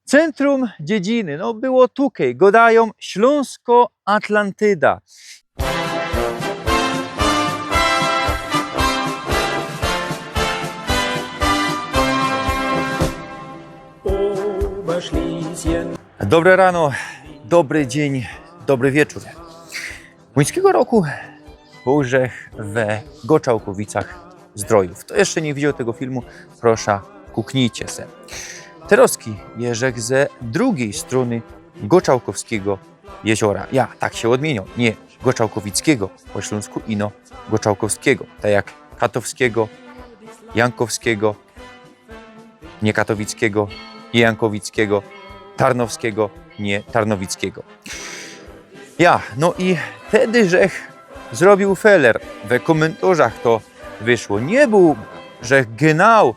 Centrum dziedziny, no było tutaj, gadają Śląsko-Atlantyda. Dobre rano, dobry dzień, dobry wieczór. Młyńskiego roku Bożech we Goczałkowicach-Zdrojów. Kto jeszcze nie widział tego filmu, proszę, kuknijcie se. Teroski jeżek ze drugiej strony Goczałkowskiego jeziora. Ja, tak się odmienią. Nie Goczałkowickiego po śląsku, ino Goczałkowskiego. Tak jak Katowskiego, Jankowskiego, nie Katowickiego, nie Jankowickiego, Tarnowskiego, nie Tarnowickiego. Ja, no i wtedy żech zrobił feller. We komentarzach to wyszło. Nie był, że genau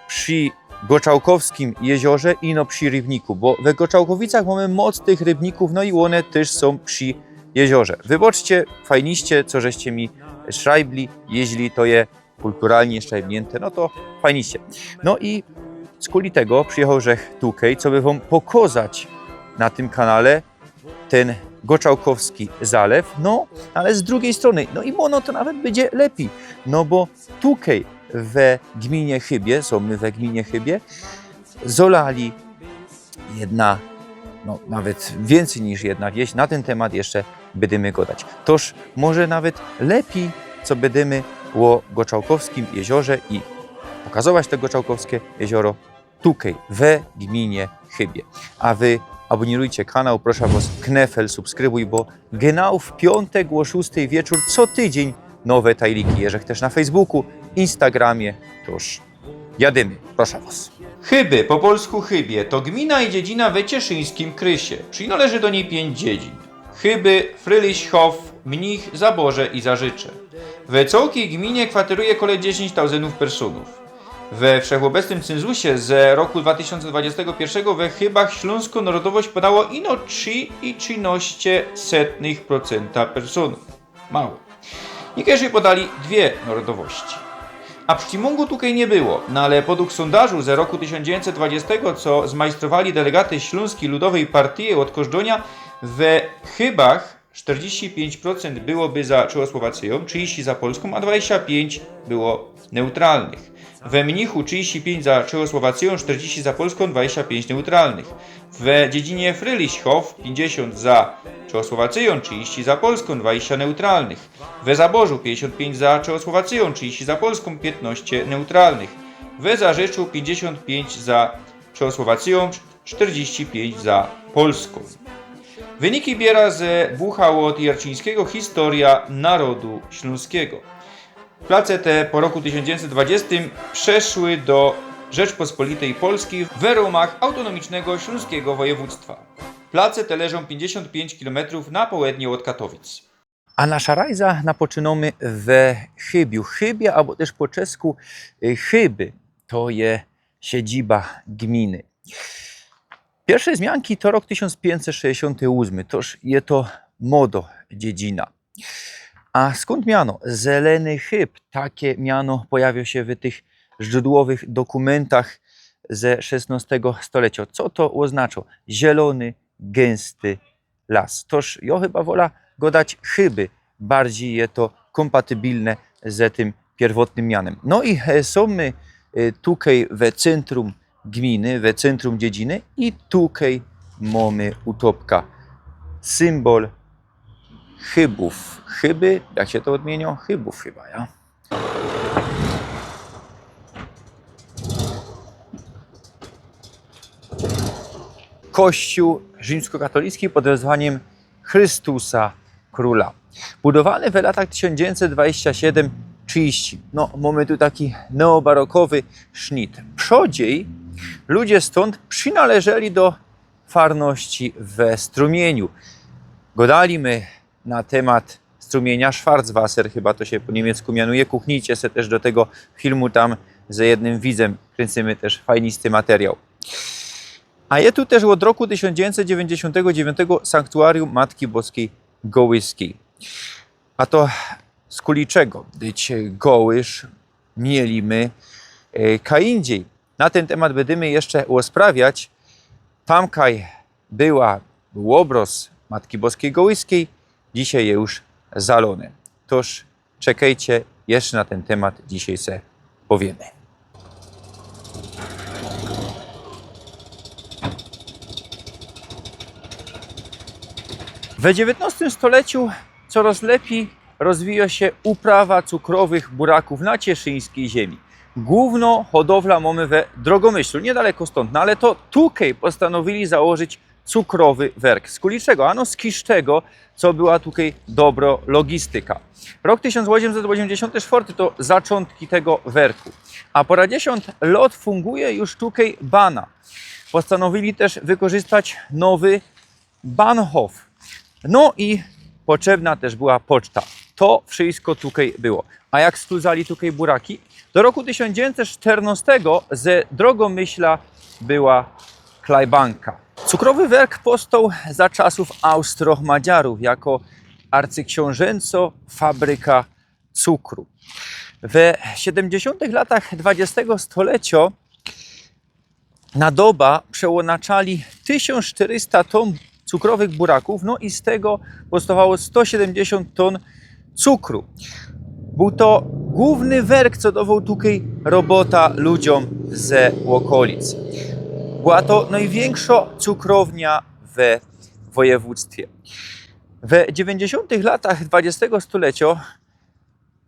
przy Goczałkowskim jeziorze i no przy rybniku, bo we Goczałkowicach mamy moc tych rybników, no i one też są przy jeziorze. Wybaczcie, fajniście, co żeście mi szrajbli, jeśli to je kulturalnie szrajbnięte, no to fajniście. No i z kuli tego przyjechał żech tukej, co by wam pokazać na tym kanale ten Goczałkowski zalew, no ale z drugiej strony, no i ono to nawet będzie lepiej, no bo tukej we gminie Chybie, są my we gminie Chybie, zolali jedna, no nawet więcej niż jedna wieś, na ten temat jeszcze będziemy gadać. Toż może nawet lepiej, co będziemy o Goczałkowskim jeziorze i pokazować to Goczałkowskie jezioro tukej we gminie Chybie. A wy abonirujcie kanał, proszę was, knefel, subskrybuj, bo genau w piątek o 6 wieczór co tydzień nowe tajliki. Jeżek też na Facebooku, Instagramie, toż jadymy, proszę was. Chyby, po polsku Chybie, to gmina i dziedzina we Cieszyńskim Krysie. Przynależy do niej 5 dziedzin. Chyby, Fryliśchow, Mnich, Zaborze i Zarzycze. We całej gminie kwateruje około 10 000 personów. We wszechobecnym cenzusie z roku 2021 we Chybach śląską narodowość podało ino 3,13% personów. Mało. Niektórzy podali dwie narodowości. A przycimongu tutaj nie było, no ale podług sondażu z roku 1920, co zmajstrowali delegaty Śląskiej Ludowej Partii od Kożdonia, we Chybach 45% byłoby za Czechosłowacją, 30% za Polską, a 25% było neutralnych. We Mnichu 35 za Czechosłowacją, 40 za Polską, 25 neutralnych. W dziedzinie Fryliśchow 50 za Czechosłowacją, 30 za Polską, 20 neutralnych. We Zaborzu 55 za Czechosłowacją, 30 za Polską, 15 neutralnych. We Zarzeczu 55 za Czechosłowacją, 45 za Polską. Wyniki biera ze Bucha od Jarczyńskiego Historia Narodu Śląskiego. Place te po roku 1920 przeszły do Rzeczpospolitej Polskiej w ramach autonomicznego Śląskiego Województwa. Place te leżą 55 km na południe od Katowic. A nasza rajza napoczynamy we Chybiu. Chybie, albo też po czesku Chyby, to je siedziba gminy. Pierwsze zmianki to rok 1568, toż je to modo dziedzina. A skąd miano? Zeleny Chyb. Takie miano pojawia się w tych źródłowych dokumentach ze XVI stulecia. Co to oznacza? Zielony, gęsty las. Toż ja chyba wola go dać Chyby. Bardziej je to kompatybilne z tym pierwotnym mianem. No i są my tutaj we centrum gminy, we centrum dziedziny i tutaj mamy utopka. Symbol Chybów. Chyby, jak się to odmienią? Chybów chyba, ja? Kościół rzymskokatolicki pod wezwaniem Chrystusa Króla. Budowany w latach 1927-30. No, mamy tu taki neobarokowy sznit. Przodziej ludzie stąd przynależeli do farności we strumieniu. Godali my na temat strumienia Schwarzwasser, chyba to się po niemiecku mianuje. Kuchnijcie se też do tego filmu, tam ze jednym widzem kręcimy też fajnisty materiał. A je tu też od roku 1999 Sanktuarium Matki Boskiej Gołyskiej. A to z kuliczego, gdyć Gołysz mieli my ka indziej. Na ten temat będziemy jeszcze rozprawiać Tamkaj był obraz Matki Boskiej Gołyskiej, dzisiaj je już zalony. Toż czekajcie, jeszcze na ten temat dzisiaj se powiemy. W XIX stuleciu coraz lepiej rozwija się uprawa cukrowych buraków na cieszyńskiej ziemi. Główną hodowla mamy we Drogomyślu, niedaleko stąd, no ale to tutaj postanowili założyć cukrowy werk. Z kuliczego? Ano z kiszczego, co była tutaj dobro logistyka. Rok 1884 to zaczątki tego werku, a po 10 lat funguje już tutaj bana. Postanowili też wykorzystać nowy Bahnhof. No i potrzebna też była poczta. To wszystko tutaj było. A jak skluzali tutaj buraki? Do roku 1914 ze Drogomyśla była Klajbanka. Cukrowy werk powstał za czasów Austro-Madziarów jako arcyksiążęco fabryka cukru. W 70 latach XX stulecia na doba przełonaczali 1400 ton cukrowych buraków, no i z tego powstawało 170 ton cukru. Był to główny werk, co dawał tutaj robota ludziom ze okolic. Była to największa cukrownia w województwie. W 90 latach XX stulecia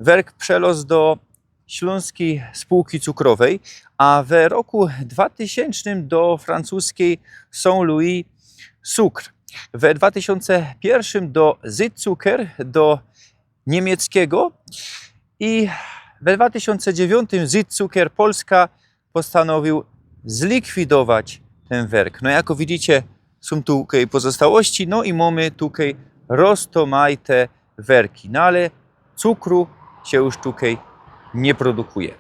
werk przelazł do Śląskiej Spółki Cukrowej, a w roku 2000 do francuskiej Saint-Louis Sucre. W 2001 do Südzucker, do niemieckiego, i w 2009 Südzucker Polska postanowił zlikwidować ten werk. No jako widzicie, są tutaj pozostałości, no i mamy tutaj roztomajte werki, no ale cukru się już tutaj nie produkuje.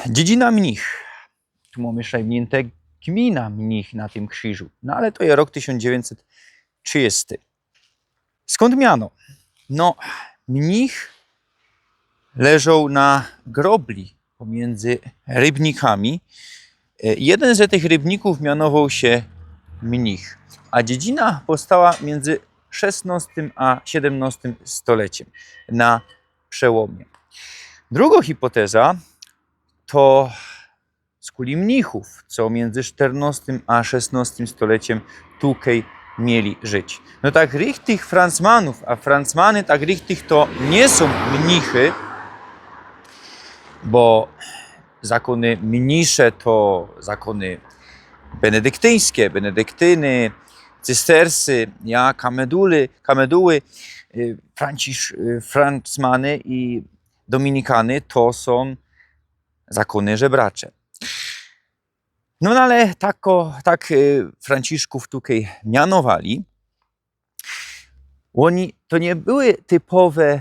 Dziedzina Mnich. Tu mamy szajbnięte gmina Mnich na tym krzyżu. No ale to jest rok 1930. Skąd miano? No, Mnich leżał na grobli pomiędzy rybnikami. Jeden z tych rybników mianował się Mnich, a dziedzina powstała między XVI a XVII stuleciem na przełomie. Druga hipoteza to z kuli mnichów, co między XIV a XVI stuleciem tutaj mieli żyć. No tak richtig Francmanów, a Francmany tak richtig to nie są mnichy, bo zakony mnisze to zakony benedyktyńskie, benedyktyny, cystersy, ja, kameduły, Francmany i dominikany to są zakony żebracze. No ale tak Franciszków tutaj mianowali. Oni to nie były typowe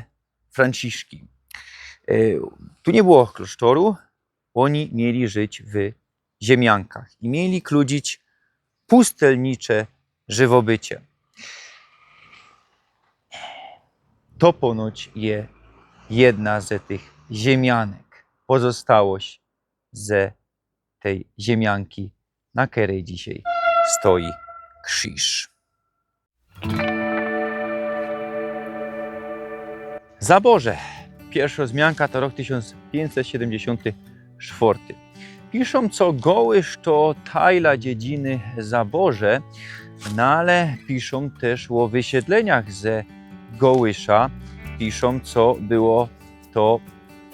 Franciszki. Tu nie było klasztoru. Oni mieli żyć w ziemiankach i mieli kludzić pustelnicze żywobycie. To ponoć je jedna z tych ziemianek. Pozostałość ze tej ziemianki, na której dzisiaj stoi krzyż. Zaborze. Pierwsza wzmianka to rok 1574. Piszą, co Gołysz to tajla dziedziny Zaborze, no ale piszą też o wysiedleniach ze Gołysza. Piszą, co było to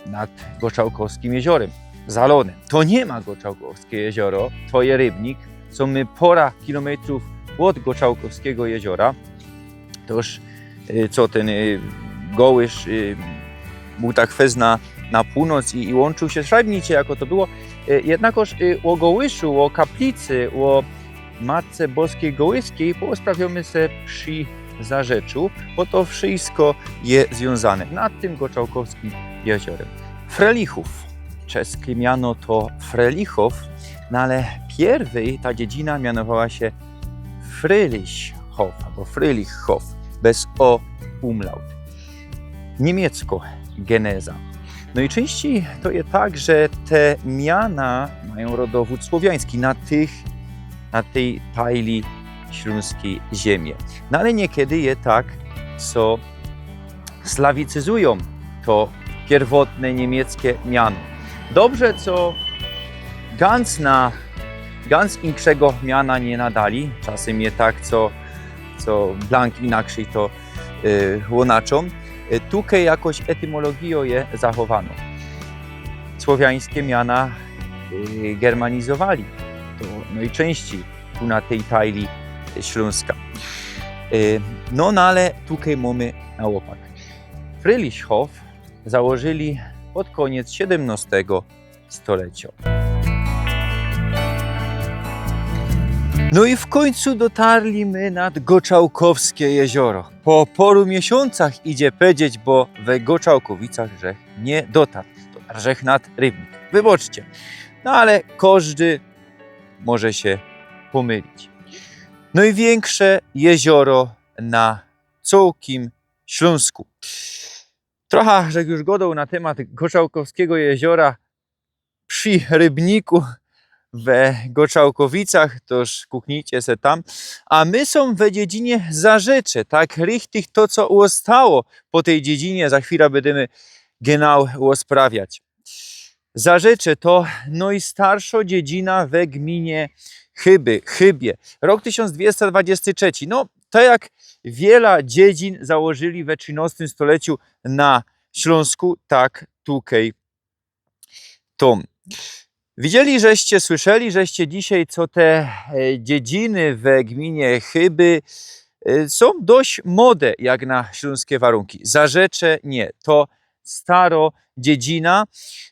nad Goczałkowskim jeziorem. Zalone. To nie ma Goczałkowskie jezioro, to jest rybnik. Są my pora kilometrów od Goczałkowskiego jeziora. Toż co ten Gołysz był tak fez na północ i łączył się z Szajbnicie, jako to było. Jednakoż o Gołyszu, o kaplicy, o Matce Boskiej Gołyskiej porozprawiamy se przy Zarzeczu, bo to wszystko jest związane nad tym Goczałkowskim jeziorem. Frelichów. Czeskie miano to Frelichow, no ale pierwej ta dziedzina mianowała się Fröhlichhof albo Fröhlichhof, bez o umlaut. Niemiecko geneza. No i częściej to jest tak, że te miana mają rodowód słowiański na tej tajli śląskiej ziemi. No ale niekiedy je tak, co slawicyzują to pierwotne niemieckie miano. Dobrze, co ganz inkszego miana nie nadali. Czasem je tak, co blank inaczej to łonaczą. Tutaj jakoś etymologią je zachowano. Słowiańskie miana germanizowali. To najczęściej tu na tej tajli śląska. No ale tutaj mamy na łopak. Frölichhof założyli pod koniec XVII stulecia. No i w końcu dotarliśmy nad Goczałkowskie jezioro. Po paru miesiącach idzie powiedzieć, bo we Goczałkowicach żech nie dotarł. Dotarł żech nad Rybnik. Wybaczcie. No ale każdy może się pomylić. No i większe jezioro na całym Śląsku. Trochę, że już gadał na temat Goczałkowskiego jeziora przy Rybniku we Goczałkowicach, toż kuknijcie se tam. A my są we dziedzinie Zarzecze, tak richtig to, co ustało po tej dziedzinie, za chwilę będziemy genau usprawiać. Zarzecze to najstarsza dziedzina we gminie Chybie. Rok 1223. No, to jak wiele dziedzin założyli we XIII stuleciu na Śląsku, tak tutaj to. Widzieli, żeście, słyszeli, żeście dzisiaj, co te dziedziny we gminie Chyby są dość młode, jak na śląskie warunki. Zarzecze nie, to staro dziedzina,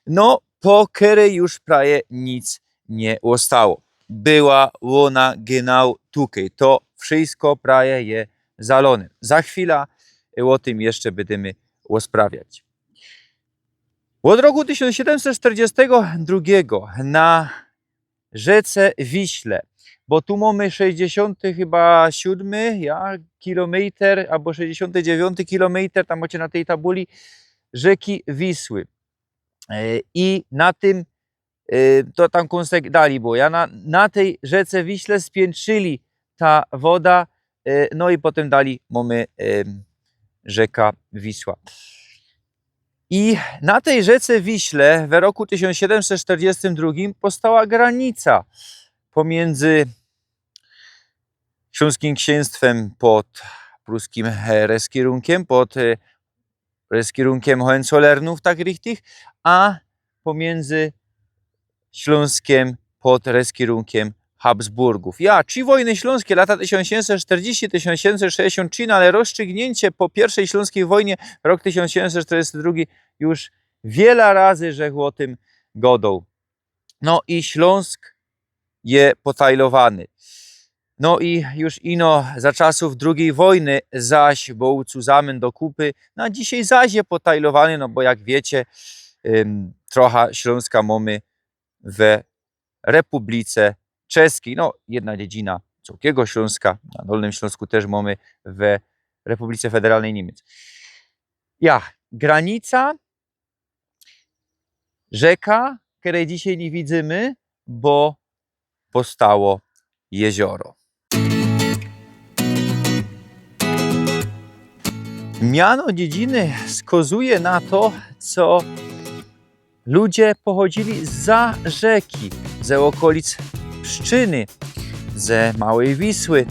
no po której już prawie nic nie zostało. Była ona genau tutaj, to wszystko prawie je zalone. Za chwilę o tym jeszcze będziemy rozprawiać. Od roku 1742 na rzece Wiśle, bo tu mamy 67 kilometr albo 69 kilometr, tam macie na tej tabuli rzeki Wisły. I na tym, to tam kąsek dali, bo na tej rzece Wiśle spiętrzyli ta woda, no i potem dali mamy rzeka Wisła. I na tej rzece Wiśle w roku 1742 powstała granica pomiędzy Śląskim Księstwem pod pruskim reskierunkiem, pod reskierunkiem Hohenzollernów, tak richtig, a pomiędzy Śląskiem pod reskierunkiem Habsburgów. Ci wojny śląskie, lata 1740-1763, ale rozstrzygnięcie po pierwszej śląskiej wojnie, rok 1742, już wiele razy rzekł o tym godą. No i Śląsk je potajlowany. No i już ino za czasów II wojny zaś był zusammen do kupy, no a dzisiaj zaś je potajlowany, no bo jak wiecie, trochę Śląska mamy we Republice Czeskiej, no jedna dziedzina całkiego Śląska, na Dolnym Śląsku też mamy w Republice Federalnej Niemiec. Granica, rzeka, której dzisiaj nie widzimy, bo powstało jezioro. Miano dziedziny wskazuje na to, co ludzie pochodzili za rzeki, ze okolic Pszczyny, ze Małej Wisły.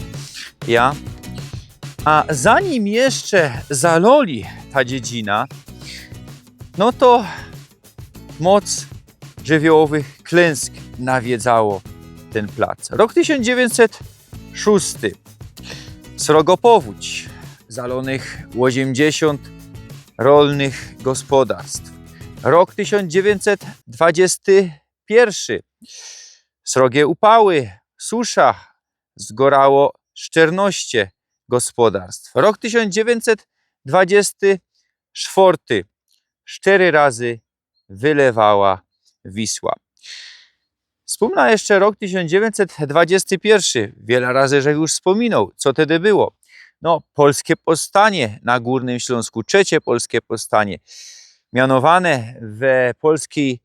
A zanim jeszcze zaloli ta dziedzina, no to moc żywiołowych klęsk nawiedzało ten plac. Rok 1906. Srogopowódź, zalonych 80 rolnych gospodarstw. Rok 1921. Srogie upały, susza, zgorało 14 gospodarstw. Rok 1924. 4 razy wylewała Wisła. Wspomnę jeszcze rok 1921. Wiele razy, że już wspominał, co wtedy było. No, polskie powstanie na Górnym Śląsku, trzecie polskie powstanie. mianowane w polskiej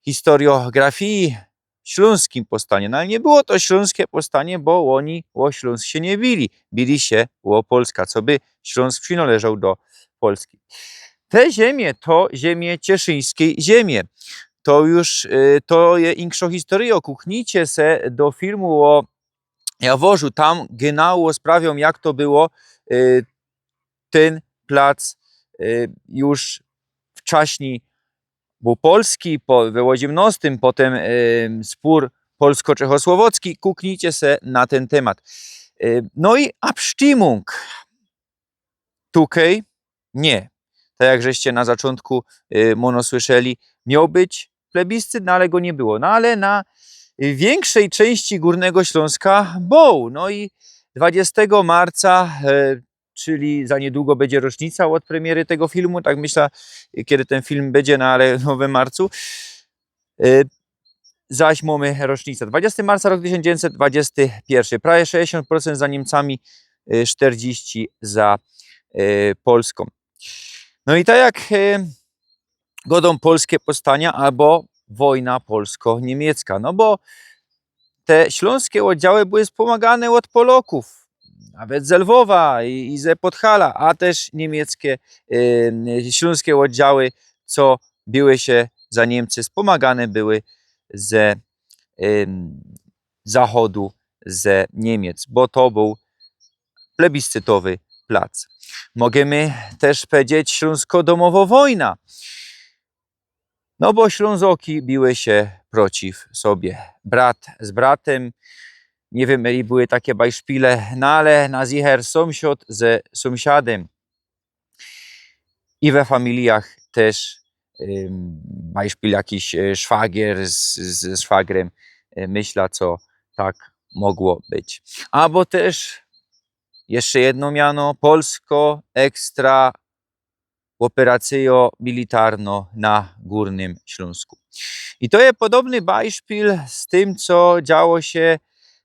historiografii śląskim powstanie. No ale nie było to śląskie powstanie, bo oni o Śląsk się nie bili. Bili się o Polska, co by Śląsk przynależał do Polski. Te ziemie to ziemie cieszyńskiej ziemie. To już to je inkszą historię. Kuchnijcie se do filmu o Jaworzu. Tam genau sprawią, jak to było. Ten plac już wcześniej był polski, we Łodziemnostym, potem spór polsko-czechosłowacki. Kuknijcie se na ten temat. No i Abstimmung. Tukej nie. Tak jak żeście na zaczątku mono słyszeli, miał być plebiscyt, no ale go nie było. No ale na większej części Górnego Śląska był. No i 20 marca, czyli za niedługo będzie rocznica od premiery tego filmu, tak myślę, kiedy ten film będzie, no ale we marcu. Zaś mamy rocznicę. 20 marca rok 1921. Prawie 60% za Niemcami, 40% za Polską. No i tak jak godą polskie powstania albo wojna polsko-niemiecka, no bo te śląskie oddziały były wspomagane od Polaków, nawet z Lwowa i ze Podhala, a też niemieckie śląskie oddziały, co biły się za Niemcy, wspomagane były ze zachodu, ze Niemiec, bo to był plebiscytowy plac. Możemy też powiedzieć śląsko-domowa wojna. No bo Ślązoki biły się przeciw sobie. Brat z bratem. Nie wiem, ili były takie bajszpile, no ale na zicher sąsiad ze sąsiadem. I we familiach też bajszpil jakiś szwagier ze szwagrem. Myślę, co tak mogło być. Albo też jeszcze jedno miano, Polsko Ekstra Operacyjo Militarno na Górnym Śląsku. I to jest podobny bajszpil z tym, co działo się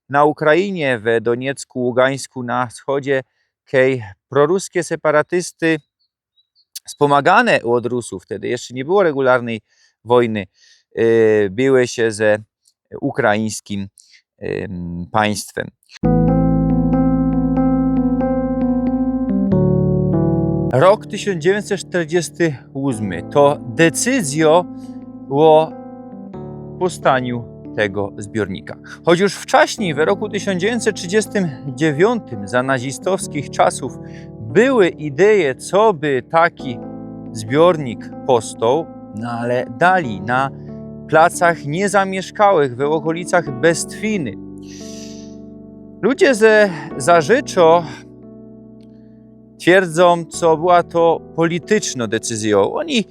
na Ukrainie, w Doniecku, Ługańsku, na wschodzie, kiedy proruskie separatysty wspomagane od Rusów, wtedy jeszcze nie było regularnej wojny, biły się ze ukraińskim państwem. Rok 1948 to decyzja o powstaniu tego zbiornika. Choć już wcześniej, w roku 1939, za nazistowskich czasów, były idee, co by taki zbiornik powstał, no ale dali na placach niezamieszkałych, w okolicach Bestwiny. Ludzie ze Zarzecza twierdzą, co była to polityczna decyzja. Oni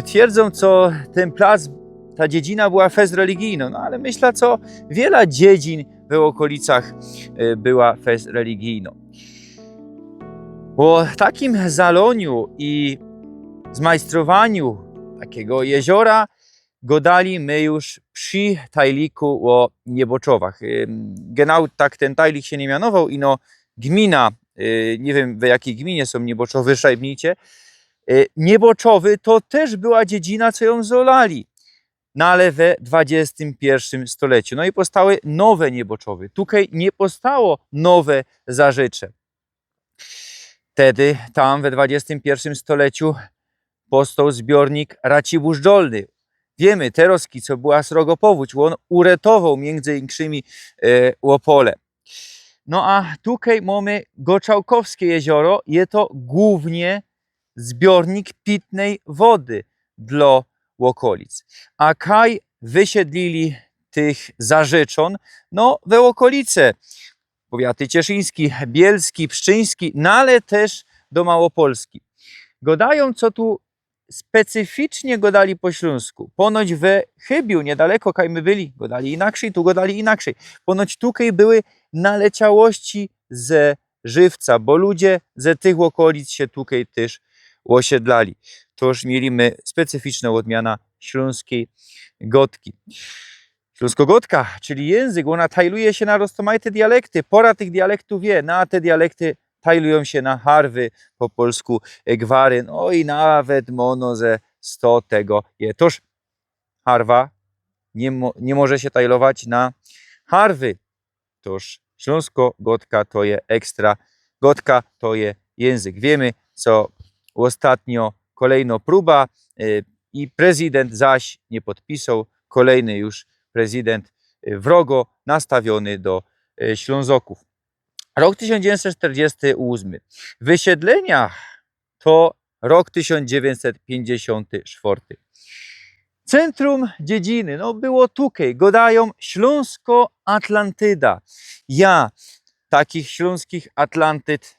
twierdzą, co ten plac, ta dziedzina była fez religijna, no ale myślę, co wiele dziedzin w okolicach była fez religijna. Po takim zaloniu i zmajstrowaniu takiego jeziora godali my już przy tajliku o Nieboczowach. Genau tak ten tajlik się nie mianował, ino gmina, nie wiem w jakiej gminie są Nieboczowy, szajbnijcie. Nieboczowy to też była dziedzina, co ją zolali, no ale we XXI stuleciu. No i powstały nowe Nieboczowy. Tutaj nie powstało nowe Zarzecze. Wtedy tam we XXI stuleciu powstał zbiornik Racibórz Dolny. Wiemy, Teroski, co była srogopowódź, on uratował między innymi Łopole. No a tutaj mamy Goczałkowskie jezioro, jest to głównie zbiornik pitnej wody dla okolic. A kaj wysiedlili tych Zarzeczon, no we okolice, powiaty cieszyński, bielski, pszczyński, no ale też do Małopolski. Godają, co tu specyficznie godali po śląsku. Ponoć we Chybiu, niedaleko, kaj my byli, godali inaczej, tu godali inaczej. Ponoć tutaj były naleciałości ze żywca, bo ludzie ze tych okolic się tutaj też osiedlali. Toż mieliśmy specyficzną odmiana śląskiej gotki. Śląskogotka, czyli język, ona tajluje się na rozmaite dialekty. Pora tych dialektów wie, no a te dialekty tajlują się na harwy, po polsku gwary, no i nawet mono ze 100 tego je. Toż harwa nie może się tajlować na harwy. Toż śląsko-gotka to je ekstra, gotka to je język. Wiemy, co ostatnio kolejno próba i prezydent zaś nie podpisał. Kolejny już prezydent wrogo nastawiony do Ślązoków. Rok 1948. Wysiedlenia to rok 1954. Centrum dziedziny, no było tutaj, godają Śląsko-Atlantyda. Ja takich śląskich Atlantyd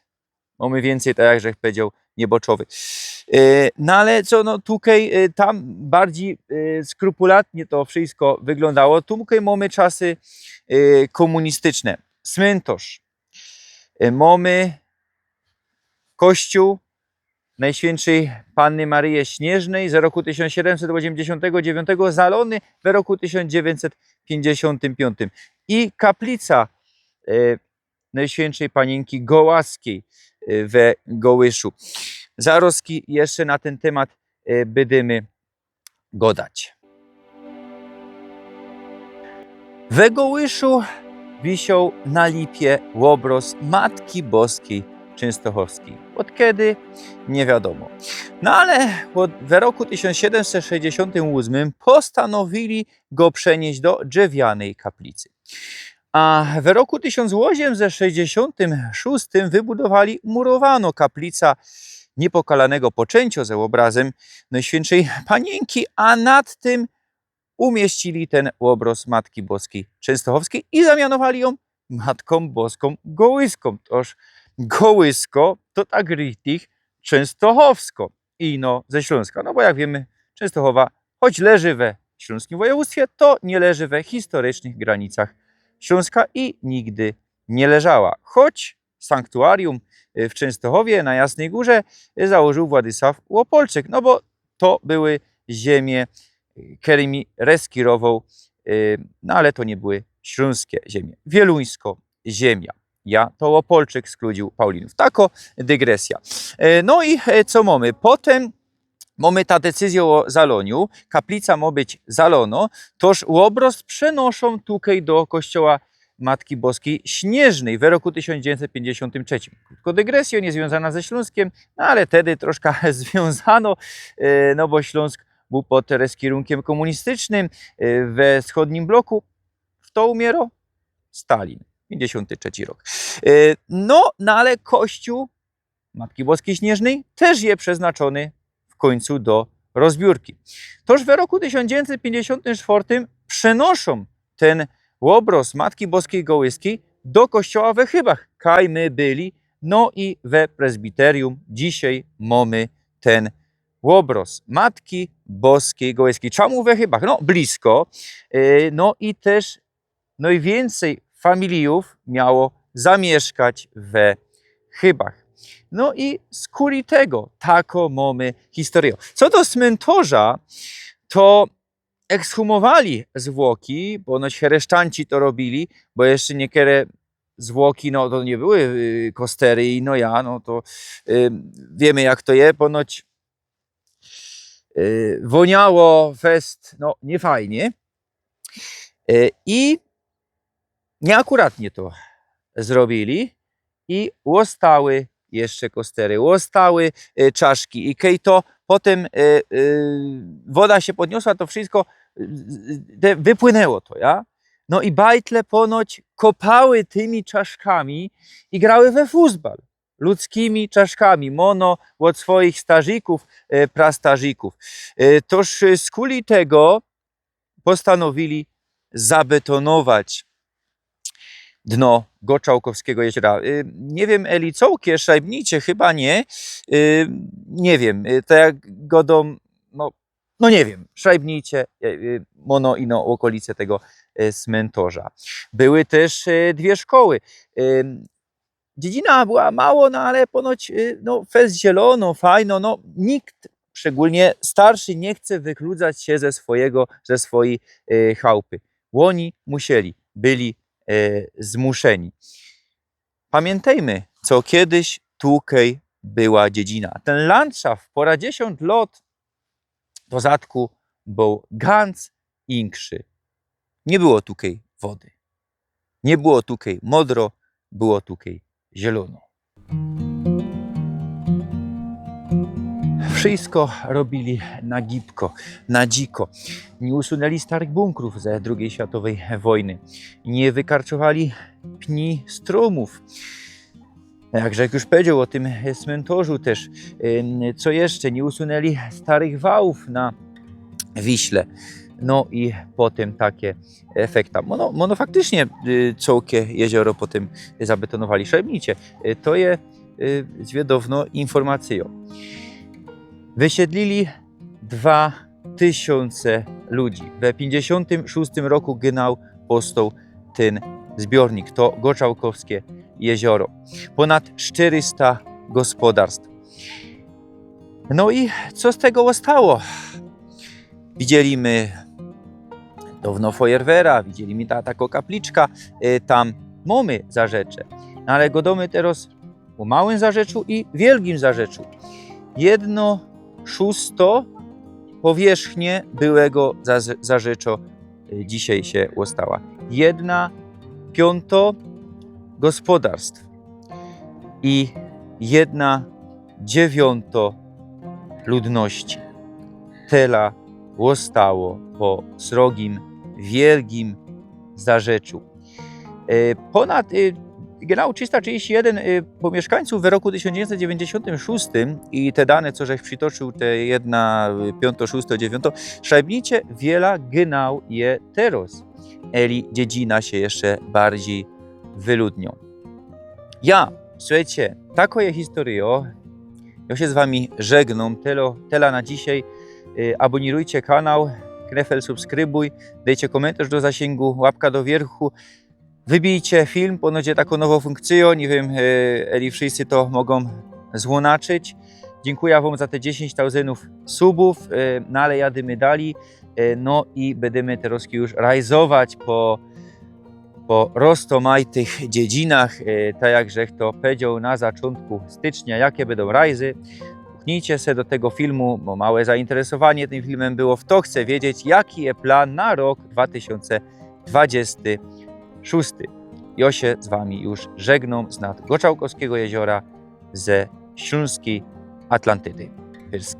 mamy więcej, tak jak żech powiedział, nieboczowy. No ale co, no tutaj, tam bardziej skrupulatnie to wszystko wyglądało. Tutaj mamy czasy komunistyczne. Cmentarz. Mamy kościół Najświętszej Panny Maryi Śnieżnej z roku 1789, zalony w roku 1955 i kaplica Najświętszej Panienki Gołaskiej we Gołyszu. Zaroski jeszcze na ten temat będziemy godać. We Gołyszu wisiał na lipie obraz Matki Boskiej Częstochowskiej. Od kiedy? Nie wiadomo. No ale w roku 1768 postanowili go przenieść do drewnianej kaplicy. A w roku 1866 wybudowali murowaną kaplica Niepokalanego Poczęcia za obrazem Najświętszej Panienki, a nad tym umieścili ten obraz Matki Boskiej Częstochowskiej i zamianowali ją Matką Boską Gołyską. Toż Gołysko to tak richtig Częstochowsko, ino ze Śląska. No bo jak wiemy, Częstochowa, choć leży we śląskim województwie, to nie leży we historycznych granicach Śląska i nigdy nie leżała. Choć sanktuarium w Częstochowie na Jasnej Górze założył Władysław Łopolczyk, no bo to były ziemie, którymi reskirował, no ale to nie były śląskie ziemie. Wieluńsko ziemia. Ja to Łopolczyk skludził Paulinów. Tako dygresja. No i co mamy? Potem mamy ta decyzja o zaloniu. Kaplica ma być zalono, toż obraz przenoszą tutaj do kościoła Matki Boskiej Śnieżnej w roku 1953. Krótko dygresja, nie związana ze Śląskiem, no ale wtedy troszkę związano, no bo Śląsk był pod kierunkiem komunistycznym we wschodnim bloku. Kto umierał? Stalin. 53 rok. No ale kościół Matki Boskiej Śnieżnej też jest przeznaczony w końcu do rozbiórki. Toż w roku 1954 przenoszą ten obraz Matki Boskiej Gołyskiej do kościoła we Chybach. Kaj my byli, no i we prezbiterium dzisiaj mamy ten obraz Matki Boskiej Gołyskiej. Czemu we Chybach? No blisko, no i też najwięcej familiów miało zamieszkać we Chybach. No i z kuli tego taką mamy historię. Co do cmentarza, to ekshumowali zwłoki, ponoć hereszczanci to robili, bo jeszcze niektóre zwłoki, no to nie były kostery i no to wiemy jak to jest, ponoć woniało fest, no niefajnie i nieakuratnie to zrobili i łostały jeszcze kostery, łostały czaszki i kiedy to potem woda się podniosła, to wszystko wypłynęło to, ja? No i bajtle ponoć kopały tymi czaszkami i grały we fuzbal. Ludzkimi czaszkami, mono od swoich starzyków, prastarzyków. Toż z kuli tego postanowili zabetonować dno Goczałkowskiego jeziora. Nie wiem, Elicołkie, Szajbnicie, chyba nie. Nie wiem, to jak godą, no nie wiem, Szajbnicie, mono i no okolice tego cmentarza. Były też dwie szkoły. Dziedzina była mało, no ale ponoć no, fest zielono, fajno, no nikt, szczególnie starszy, nie chce wykludzać się ze swojej chałupy. Łoni musieli, byli zmuszeni. Pamiętajmy, co kiedyś tutaj była dziedzina. Ten landschaft po 10 lat pozadku był ganz inkszy. Nie było tukej wody. Nie było tukej modro, było tukej zielono. Wszystko robili na gibko, na dziko. Nie usunęli starych bunkrów ze II światowej wojny. Nie wykarczowali pni strumów. Jak Rzek już powiedział o tym cmentarzu też. Co jeszcze? Nie usunęli starych wałów na Wiśle. No i potem takie efekta. Mono faktycznie całkie jezioro potem zabetonowali. Szajbnicie. To je zwiedowno informacją. Wysiedlili 2000 ludzi. W 56 roku genau powstał ten zbiornik. To Goczałkowskie jezioro. Ponad 400 gospodarstw. No i co z tego zostało? Widzieliśmy dawno Fojerwera, widzieliśmy taką kapliczka, tam mamy zarzecze, ale godomy teraz o małym zarzeczu i wielkim zarzeczu. 1/6 powierzchnię byłego zarzecza dzisiaj się ostała. 1/5 gospodarstw i 1/9 ludności. Tela zostało po srogim, wielkim zarzeczu. Ponad genau 331 mieszkańców w roku 1996 i te dane, co żeś przytoczył, te 1/5, 6, 9, szajbnicie wiele genau je teraz. Eli dziedzina się jeszcze bardziej wyludnią. Ja, słuchajcie, taką jest historia. Ja się z wami żegnam. Tela na dzisiaj. Abonirujcie kanał, knefel subskrybuj, dajcie komentarz do zasięgu, łapka do wierchu. Wybijcie film, ponoć taką nową funkcję, nie wiem, eli wszyscy to mogą złonaczyć. Dziękuję wam za te 10 000 subów, no ale jadymy dalej, no i będziemy teraz już realizować po roztomajtych dziedzinach, tak jak żech to powiedział na początku stycznia, jakie będą rajzy. Pchnijcie się do tego filmu, bo małe zainteresowanie tym filmem było. Kto chce wiedzieć, jaki jest plan na rok 2026. Ja się z wami już żegnam z nad Goczałkowskiego jeziora ze Śląskiej Atlantydy. Pyrsk.